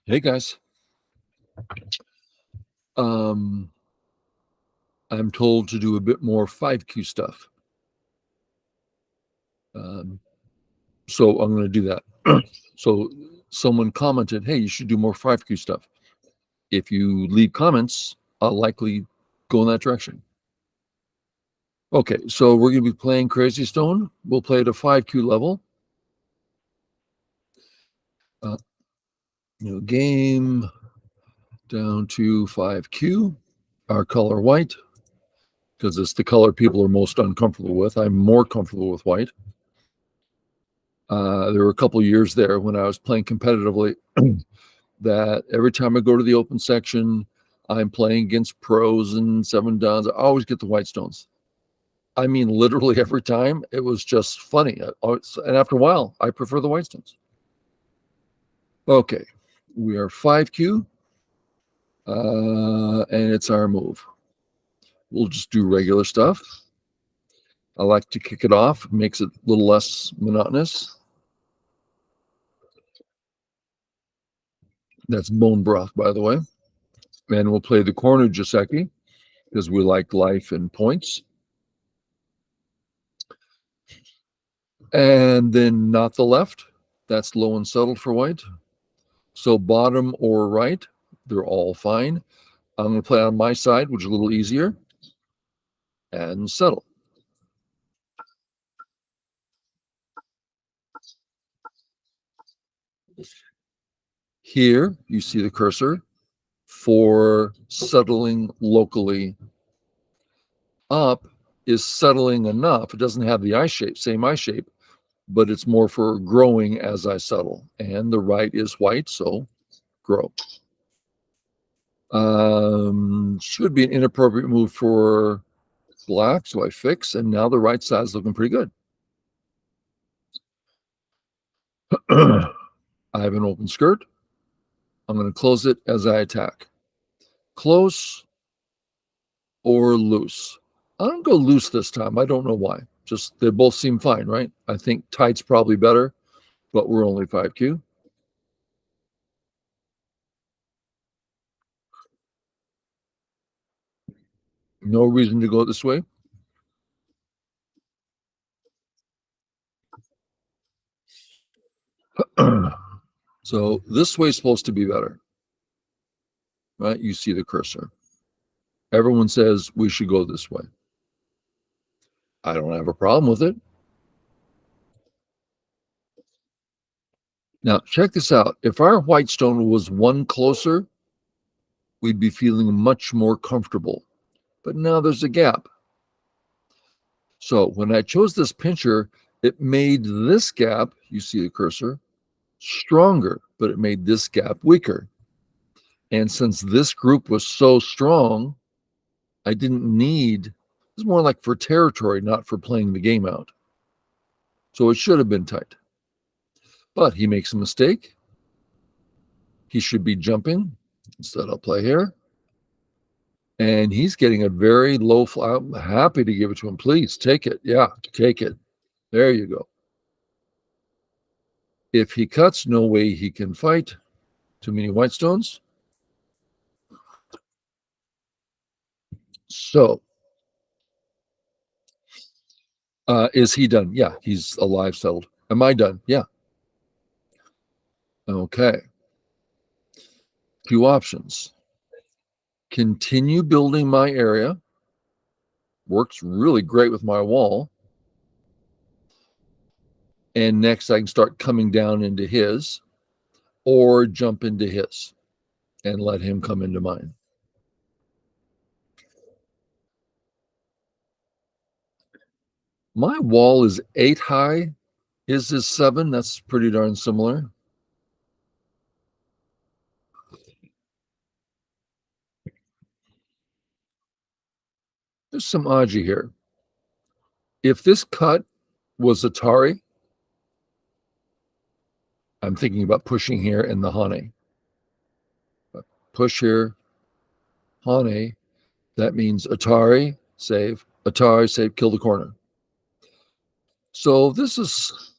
Hey guys. Um, I'm told to do a bit more 5Q stuff. Um, so I'm going to do that. So someone commented, hey, you should do more 5Q stuff. If you leave comments, I'll likely go in that direction. Okay, so we're going to be playing Crazy Stone. We'll play at a 5Q level. Uh, game down to 5Q. Our color white, because it's the color people are most uncomfortable with. I'm more comfortable with white. There were a couple years there when I was playing competitively that every time I go to the open section, I'm playing against pros and 7 dons. I always get the white stones. I mean, literally every time. It was just funny. And after a while, I prefer the white stones. Okay, we are 5Q, and it's our move. We'll just do regular stuff. I like to kick it off. It makes it a little less monotonous. That's bone broth, by the way. And we'll play the corner Joseki because we like life and points. And then not the left. That's low and settled for white. So bottom or right, they're all fine. I'm going to play on my side, which is a little easier, and settle. Here, you see the cursor for settling locally. Up is settling enough. It doesn't have the same eye shape, but it's more for growing as I settle. And the right is white, so grow. Should be an inappropriate move for black, so I fix, and now the right side is looking pretty good. I have an open skirt. I'm going to close it as I attack. Close or loose. I'm going to go loose this time. I don't know why. Just they both seem fine, right? I think tight's probably better, but we're only 5Q. No reason to go this way. So this way is supposed to be better, right? You see the cursor. Everyone says we should go this way. I don't have a problem with it. Now, check this out. If our white stone was one closer, we'd be feeling much more comfortable. But now there's a gap. So when I chose this pincher, it made this gap, you see the cursor, stronger, but it made this gap weaker. And since this group was so strong, I didn't need, it's more like for territory, not for playing the game out. So it should have been tight. But he makes a mistake. He should be jumping. Instead, I'll play here. And he's getting a very low fly. I'm happy to give it to him. Please take it. Yeah, take it. There you go. If he cuts, no way he can fight. Too many white stones. So, is he done? Yeah, he's alive, settled. Am I done? Yeah. Okay. Two options. Continue building my area. Works really great with my wall. And next I can start coming down into his or jump into his and let him come into mine. My wall is 8 high. His is 7. That's pretty darn similar. There's some Aji here. If this cut was Atari, I'm thinking about pushing here in the Hane. Push here, Hane. That means Atari, save, kill the corner. So this is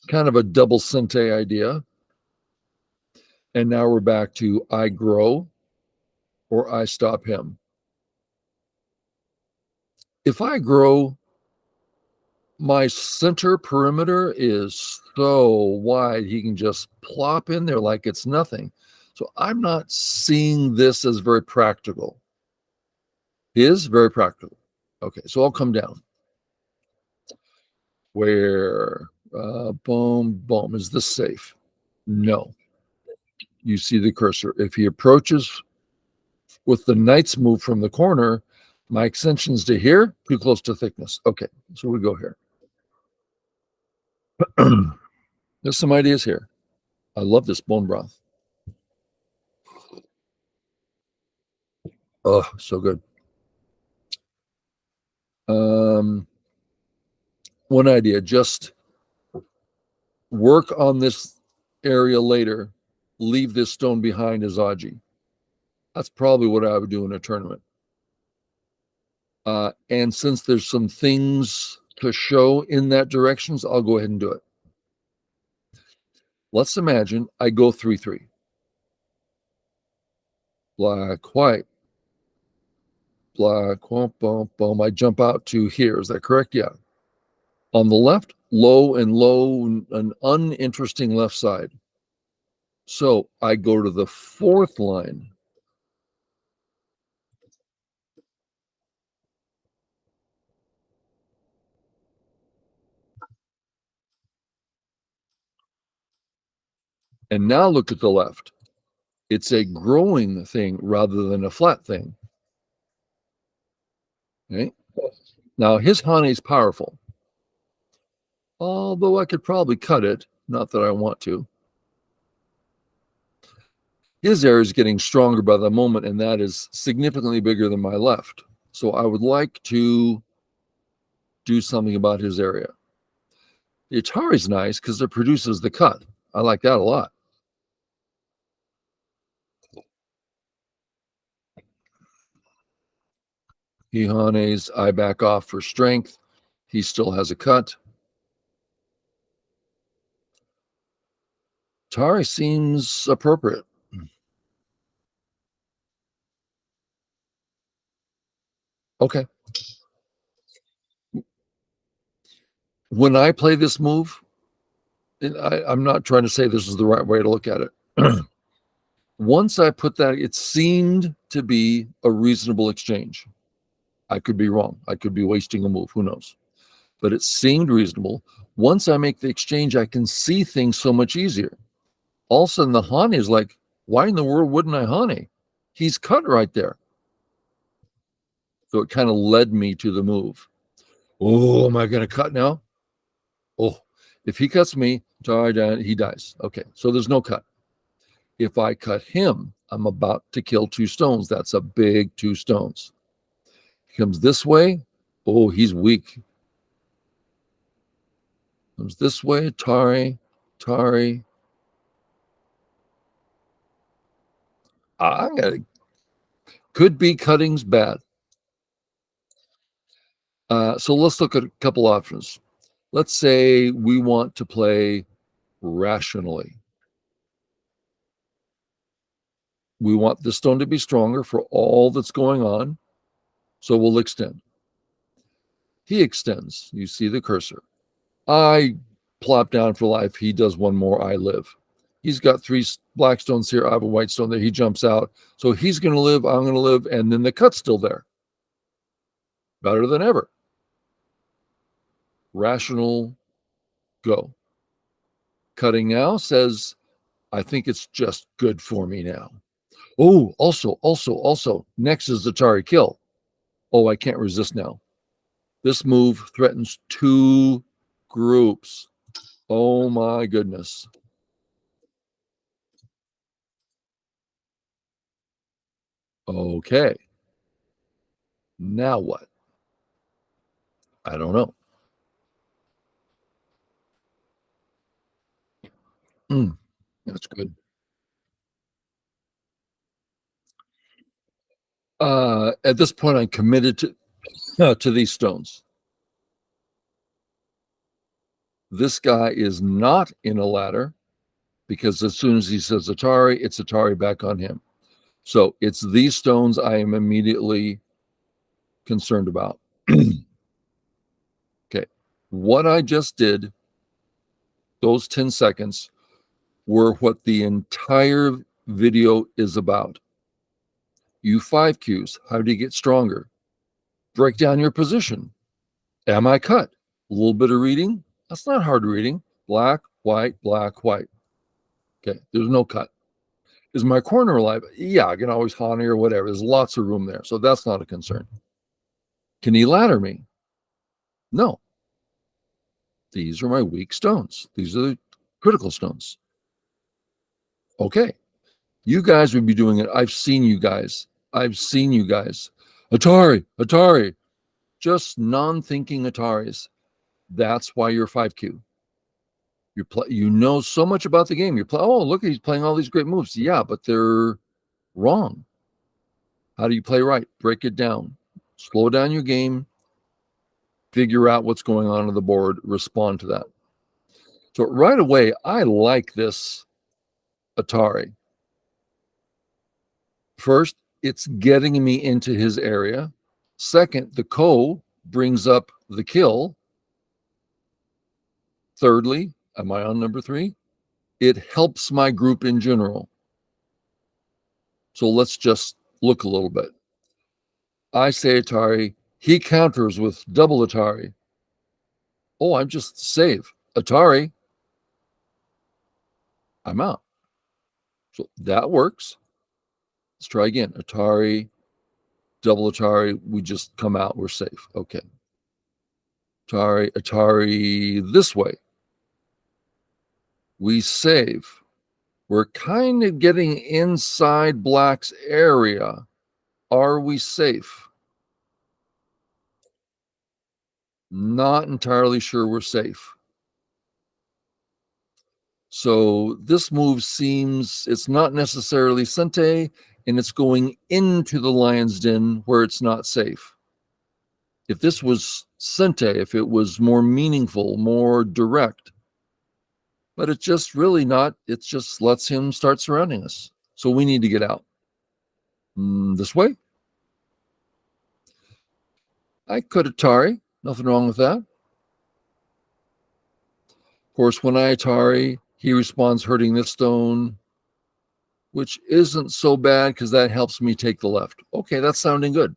kind of a double Sente idea. And now we're back to I grow or I stop him. If I grow, my center perimeter is so wide, he can just plop in there like it's nothing. So I'm not seeing this as very practical. Is very practical. Okay, so I'll come down. Where, boom, boom, is this safe? No. You see the cursor. If he approaches with the knight's move from the corner, my extension's to here, too close to thickness. Okay, so we go here. There's some ideas here. I love this bone broth. Oh, so good. One idea, just work on this area later, leave this stone behind as Aji. That's probably what I would do in a tournament. And since there's some things to show in that direction, so I'll go ahead and do it. Let's imagine I go 3-3. Black, white. Black, boom, boom, boom. I jump out to here. Is that correct? Yeah. On the left, low, an uninteresting left side. So I go to the fourth line. And now look at the left. It's a growing thing rather than a flat thing. Okay. Now his honey is powerful. Although I could probably cut it, not that I want to. His area is getting stronger by the moment, and that is significantly bigger than my left. So I would like to do something about his area. The Atari is nice because it produces the cut. I like that a lot. Ihane's, I back off for strength. He still has a cut. Atari seems appropriate. Okay. When I play this move, I'm not trying to say this is the right way to look at it. Once I put that, it seemed to be a reasonable exchange. I could be wrong. I could be wasting a move. Who knows? But it seemed reasonable. Once I make the exchange, I can see things so much easier. All of a sudden, the Hane is like, why in the world wouldn't I Hane? He's cut right there. So it kind of led me to the move. Oh, am I going to cut now? Oh, if he cuts me, he dies. Okay, so there's no cut. If I cut him, I'm about to kill 2 stones. That's a big 2 stones. He comes this way. Oh, he's weak. Comes this way. Tari. I'm gonna. Could be cutting's bad. So let's look at a couple options. Let's say we want to play rationally. We want the stone to be stronger for all that's going on. So we'll extend. He extends. You see the cursor. I plop down for life. He does one more. I live. He's got 3 black stones here. I have a white stone there. He jumps out. So he's going to live. I'm going to live. And then the cut's still there. Better than ever. Rational, go. Cutting now says, I think it's just good for me now. Oh, also, next is the Atari kill. Oh, I can't resist now. This move threatens 2 groups. Oh my goodness. Okay. Now what? I don't know. That's good. At this point, I'm committed to these stones. This guy is not in a ladder because as soon as he says Atari, it's Atari back on him. So it's these stones I am immediately concerned about. Okay. What I just did, those 10 seconds, were what the entire video is about. You 5Qs, how do you get stronger? Break down your position. Am I cut? A little bit of reading. That's not hard reading. Black, white, black, white. Okay, there's no cut. Is my corner alive? Yeah, I can always honey or whatever. There's lots of room there. So that's not a concern. Can he ladder me? No. These are my weak stones. These are the critical stones. Okay. You guys would be doing it. I've seen you guys. Atari, Atari. Just non-thinking Ataris. That's why you're 5Q. You know so much about the game. Oh, look, he's playing all these great moves. Yeah, but they're wrong. How do you play right? Break it down. Slow down your game. Figure out what's going on the board. Respond to that. So right away, I like this Atari. First, it's getting me into his area. Second, the ko brings up the kill. Thirdly, am I on number 3? It helps my group in general. So let's just look a little bit. I say Atari. He counters with double Atari. Oh, I'm just save. Atari. I'm out. So that works. Let's try again. Atari, double Atari. We just come out. We're safe. Okay. Atari this way. We save. We're kind of getting inside black's area. Are we safe? Not entirely sure we're safe. So this move seems, it's not necessarily Sente, and it's going into the lion's den where it's not safe. If this was Sente, if it was more meaningful, more direct, but it's just really not, it just lets him start surrounding us. So we need to get out. This way? I could Atari, nothing wrong with that. Of course, when I Atari, he responds hurting this stone, which isn't so bad because that helps me take the left. Okay, that's sounding good.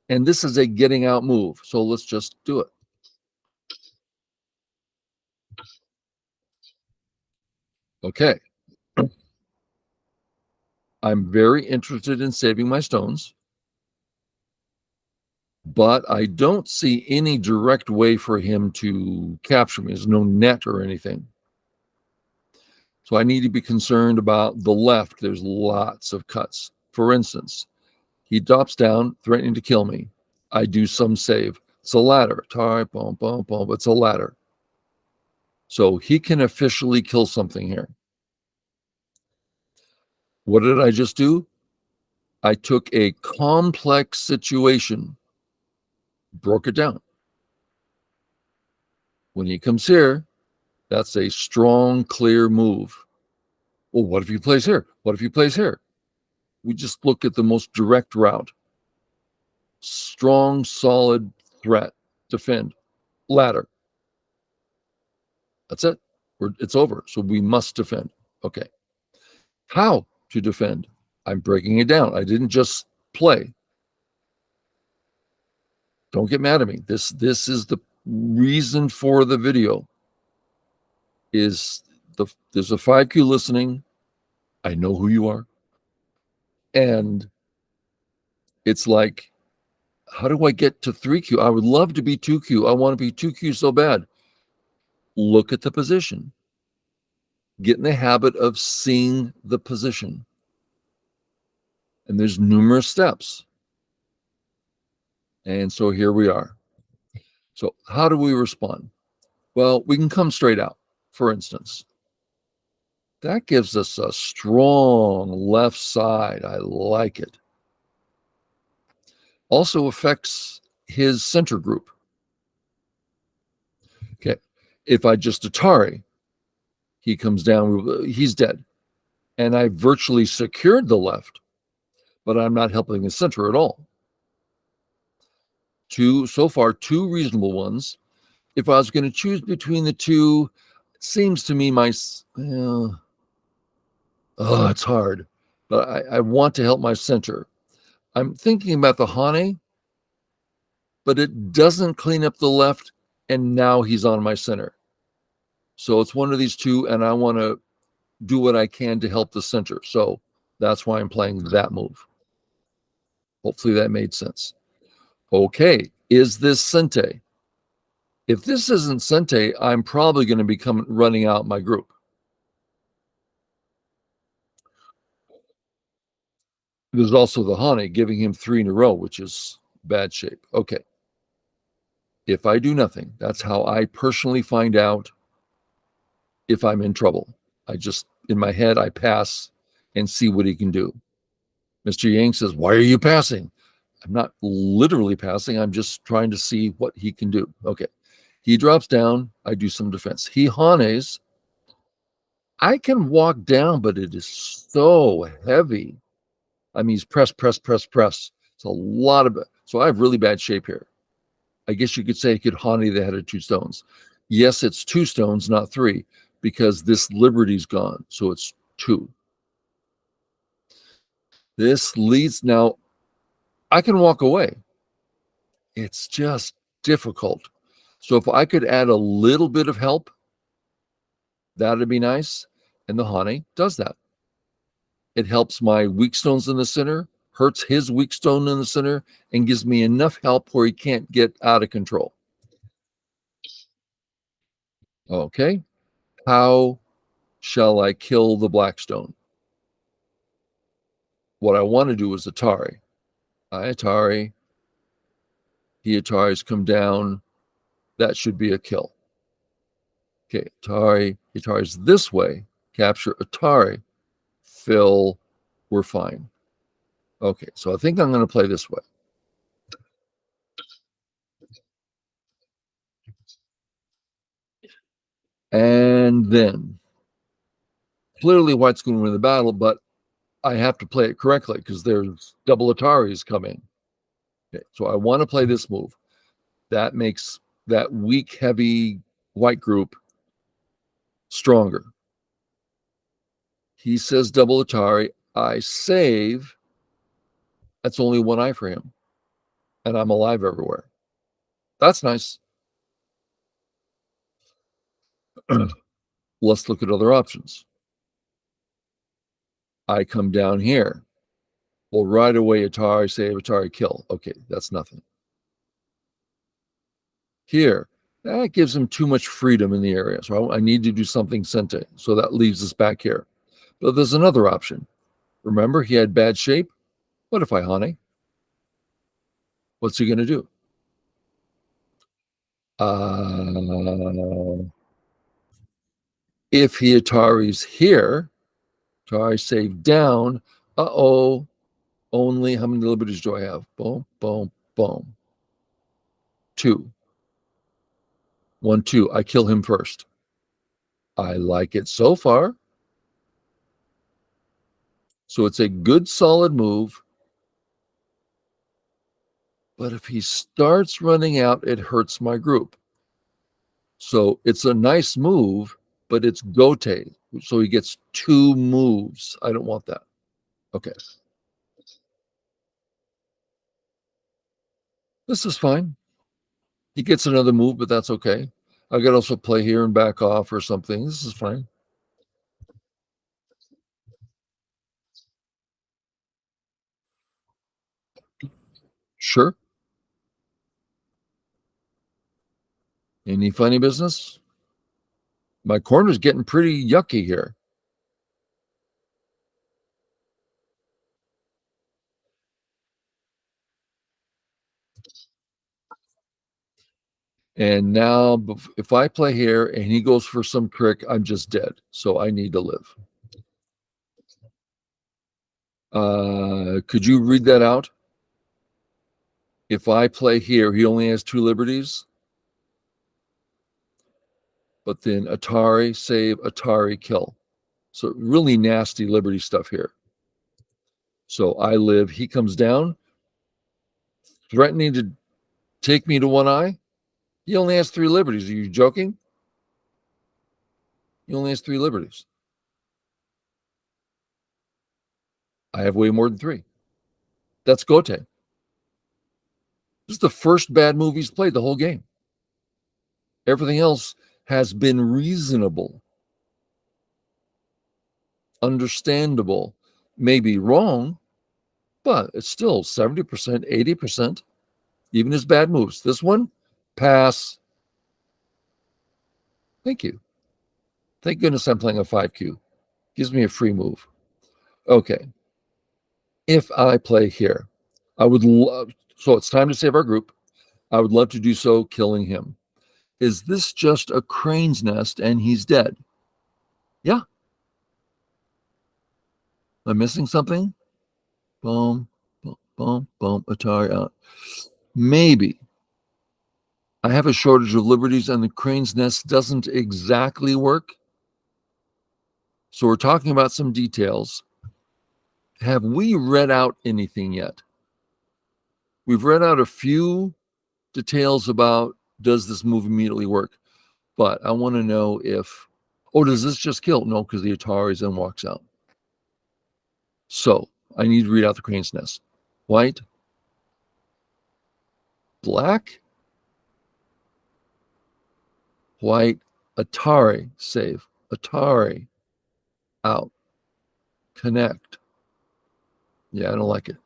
And this is a getting out move, so let's just do it. Okay. I'm very interested in saving my stones, but I don't see any direct way for him to capture me. There's no net or anything. So I need to be concerned about the left. There's lots of cuts. For instance, he drops down, threatening to kill me. I do some save. It's a ladder. Tar, boom, boom, boom. It's a ladder. So he can officially kill something here. What did I just do? I took a complex situation, broke it down. When he comes here, that's a strong, clear move. Well, what if he plays here? What if he plays here? We just look at the most direct route. Strong, solid threat, defend, ladder. That's it. It's over. So we must defend. Okay. How to defend? I'm breaking it down. I didn't just play. Don't get mad at me. This is the reason for the video. There's a 5Q listening. I know who you are. And it's like, how do I get to 3Q? I would love to be 2Q. I want to be 2Q so bad. Look at the position. Get in the habit of seeing the position. And there's numerous steps. And so here we are. So how do we respond? Well, we can come straight out, for instance. That gives us a strong left side. I like it. Also affects his center group. Okay. If I just Atari, He comes down, he's dead. And I virtually secured the left, but I'm not helping the center at all. So far, two reasonable ones. If I was going to choose between the two, it seems to me it's hard, but I want to help my center. I'm thinking about the Hane, but it doesn't clean up the left, and now he's on my center. So it's one of these two, and I want to do what I can to help the center. So that's why I'm playing that move. Hopefully that made sense. Okay, is this Sente? If this isn't Sente, I'm probably going to be running out my group. There's also the Hane giving him 3 in a row, which is bad shape. Okay. If I do nothing, that's how I personally find out if I'm in trouble. I just, in my head, I pass and see what he can do. Mr. Yang says, why are you passing? I'm not literally passing. I'm just trying to see what he can do. Okay. He drops down. I do some defense. He Hanes. I can walk down, but it is so heavy. I mean, he's press. It's a lot of it. So I have really bad shape here. I guess you could say he could Hane the head of 2 stones. Yes, it's 2 stones, not 3, because this liberty's gone. So it's 2. This leads now. I can walk away. It's just difficult. So if I could add a little bit of help, that'd be nice. And the Hane does that. It helps my weak stones in the center, hurts his weak stone in the center, and gives me enough help where he can't get out of control. Okay. How shall I kill the black stone? What I want to do is Atari. I Atari. He Atari's come down. That should be a kill. Okay, Atari's this way. Capture Atari. Fill. We're fine. Okay, so I think I'm going to play this way. And then, clearly white's going to win the battle, but I have to play it correctly because there's double Ataris coming. Okay, so I want to play this move. That makes that weak, heavy white group stronger. He says double Atari. I save. That's only 1 eye for him. And I'm alive everywhere. That's nice. Let's look at other options. I come down here. Well, right away, Atari, save, Atari, kill. Okay, that's nothing. Here, that gives him too much freedom in the area. So I need to do something Sente. So that leaves us back here. But there's another option. Remember, he had bad shape. What if I Hane? What's he going to do? If he Atari's here, Atari save down. Only how many liberties do I have? Boom, boom, boom. 2. 1, 2. I kill him first. I like it so far. So it's a good, solid move. But if he starts running out, it hurts my group. So it's a nice move, but it's Gote. So he gets 2 moves. I don't want that. Okay. This is fine. He gets another move, but that's okay. I could also play here and back off or something. This is fine. Sure. Any funny business? My corner's getting pretty yucky here. And now if I play here and he goes for some trick, I'm just dead. So I need to live. Could you read that out? If I play here, he only has 2 liberties. but then Atari save, Atari kill. So really nasty Liberty stuff here. So I live, he comes down, threatening to take me to one eye. He only has 3 liberties. Are you joking? He only has 3 liberties. I have way more than 3. That's Gote. This is the first bad move he's played the whole game. Everything else has been reasonable, understandable, maybe wrong, but it's still 70%, 80%, even his bad moves. This one, pass. Thank you. Thank goodness I'm playing a 5Q. Gives me a free move. Okay. If I play here, I would love, so it's time to save our group. I would love to do so, killing him. Is this just a crane's nest and he's dead? Yeah. Am I missing something? Boom, boom, boom, boom, Atari out. Maybe. I have a shortage of liberties and the crane's nest doesn't exactly work. So we're talking about some details. Have we read out anything yet? We've read out a few details about does this move immediately work? But I want to know if, oh, does this just kill? No, because the Atari's and walks out. So I need to read out the crane's nest. White, black, white, Atari, save, Atari, out, connect. Yeah, I don't like it.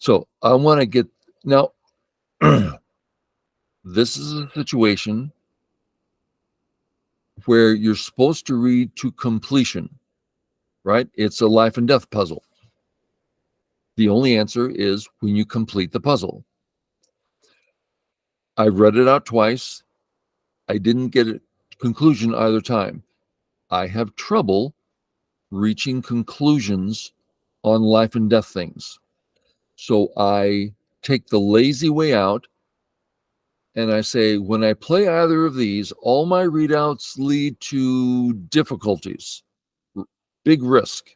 So I want to get, now, this is a situation where you're supposed to read to completion, right? It's a life and death puzzle. The only answer is when you complete the puzzle. I read it out twice. I didn't get a conclusion either time. I have trouble reaching conclusions on life and death things. So I take the lazy way out and I say, when I play either of these, all my readouts lead to difficulties, big risk.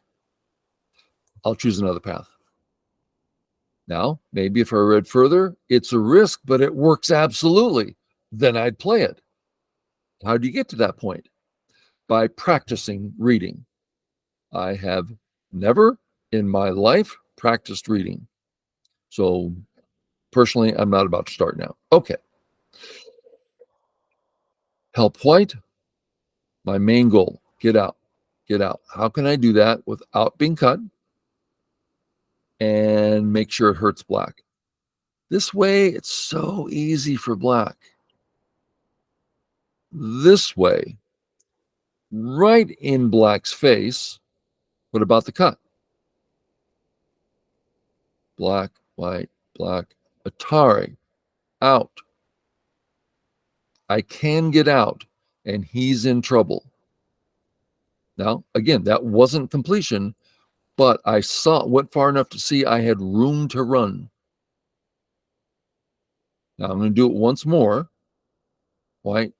I'll choose another path. Now, maybe if I read further, it's a risk, but it works absolutely. Then I'd play it. How do you get to that point? By practicing reading. I have never in my life practiced reading. So personally, I'm not about to start now. Okay. Help white. My main goal, get out, get out. How can I do that without being cut and make sure it hurts black? This way, it's so easy for black. This way, right in black's face, what about the cut? Black, white, black, Atari, out. I can get out, and he's in trouble. Now, again, that wasn't completion, but I went far enough to see I had room to run. Now I'm going to do it once more. White,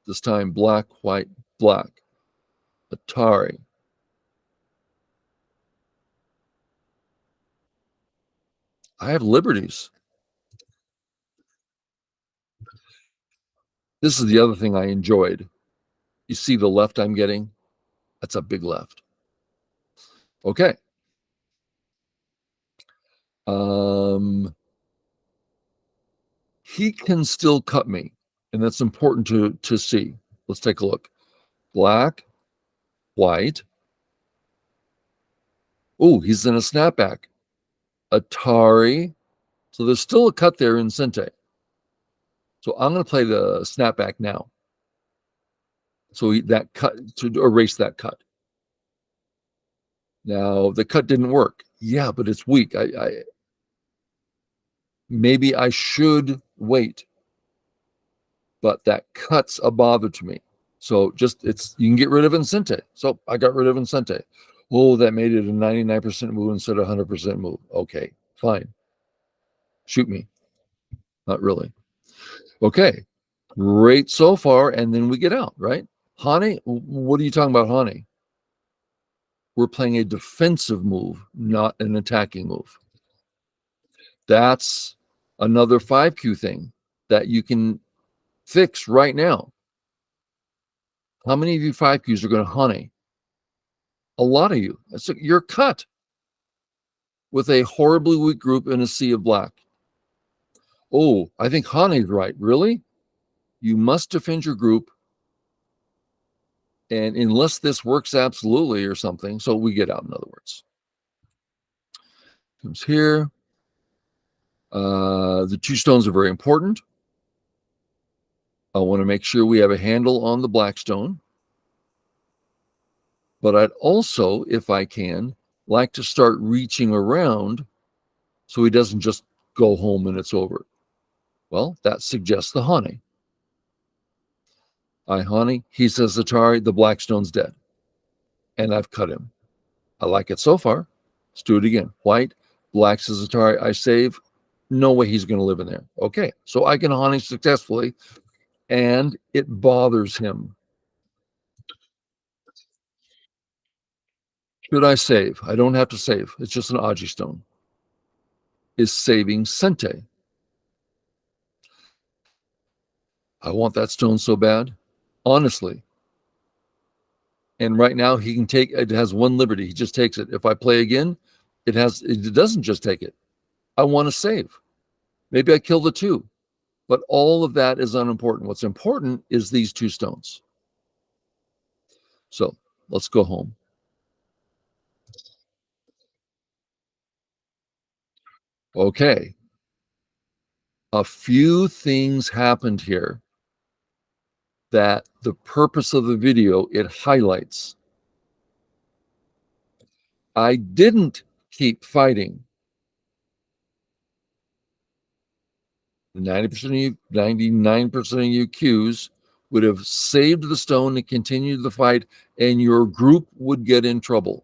this time black, white, black. Atari. I have liberties. This is the other thing I enjoyed. You see the left I'm getting? That's a big left. Okay. He can still cut me, and that's important to see. Let's take a look. Black, white. Oh, he's in a snapback. Atari. So there's still a cut there in Sente. So I'm going to play the snapback now. So that cut, to erase that cut. Now the cut didn't work. Yeah, but it's weak. Maybe I should wait, but that cut's a bother to me. So just you can get rid of Incente. So I got rid of Incente. Oh, that made it a 99% move instead of 100% move. Okay, fine. Shoot me. Not really. Okay. Great so far, and then we get out, right? Hane, what are you talking about, Hane? We're playing a defensive move, not an attacking move. That's another 5Q thing that you can fix right now. How many of you 5Qs are going to Hane? A lot of you. So you're cut with a horribly weak group in a sea of black. Oh, I think Hane's right. Really? You must defend your group. And unless this works absolutely or something, so we get out, in other words. Comes here. The 2 stones are very important. I want to make sure we have a handle on the black stone. But I'd also, if I can, like to start reaching around so he doesn't just go home and it's over. Well, that suggests the Hane. I Hane, he says Atari, the black stone's dead. And I've cut him. I like it so far. Let's do it again. White, black says Atari, I save. No way he's going to live in there. Okay, so I can Hane successfully, and it bothers him. Should I save? I don't have to save. It's just an Aji stone. Is saving Sente. I want that stone so bad, honestly. And right now he can take it. Has 1 liberty. He just takes it. If I play again, it doesn't just take it. I want to save. Maybe I kill the 2, but all of that is unimportant. What's important is these 2 stones. So let's go home. Okay. A few things happened here that the purpose of the video, it highlights. I didn't keep fighting. 90% of you, 99% of you Qs would have saved the stone and continued the fight, and your group would get in trouble.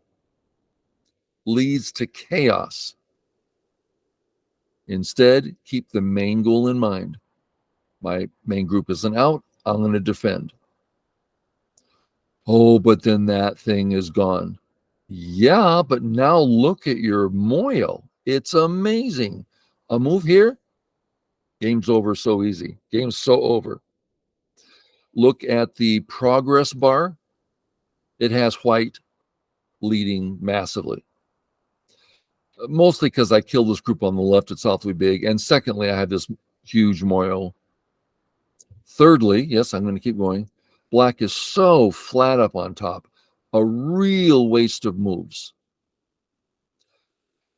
Leads to chaos. Instead, keep the main goal in mind. My main group isn't out. I'm going to defend. Oh, but then that thing is gone. Yeah, but now look at your Moyo. It's amazing. A move here, game's over so easy. Game's so over. Look at the progress bar. It has white leading massively. Mostly because I killed this group on the left. It's awfully big. And secondly, I had this huge Moyo. Thirdly, yes, I'm going to keep going. Black is so flat up on top. A real waste of moves.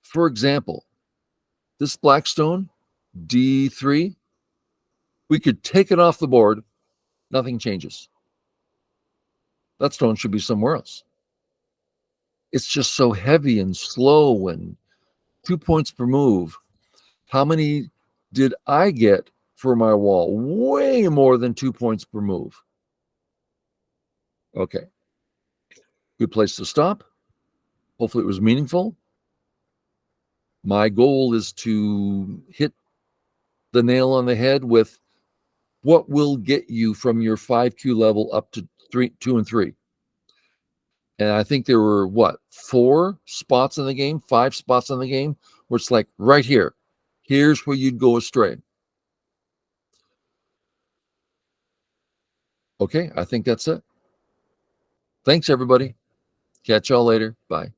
For example, this black stone, D3, we could take it off the board. Nothing changes. That stone should be somewhere else. It's just so heavy and slow and 2 points per move. How many did I get for my wall? Way more than 2 points per move. Okay. Good place to stop. Hopefully it was meaningful. My goal is to hit the nail on the head with what will get you from your 5Q level up to 2 and 3. And I think there were, 4 spots in the game, 5 spots in the game, where it's like right here. Here's where you'd go astray. Okay, I think that's it. Thanks, everybody. Catch y'all later. Bye.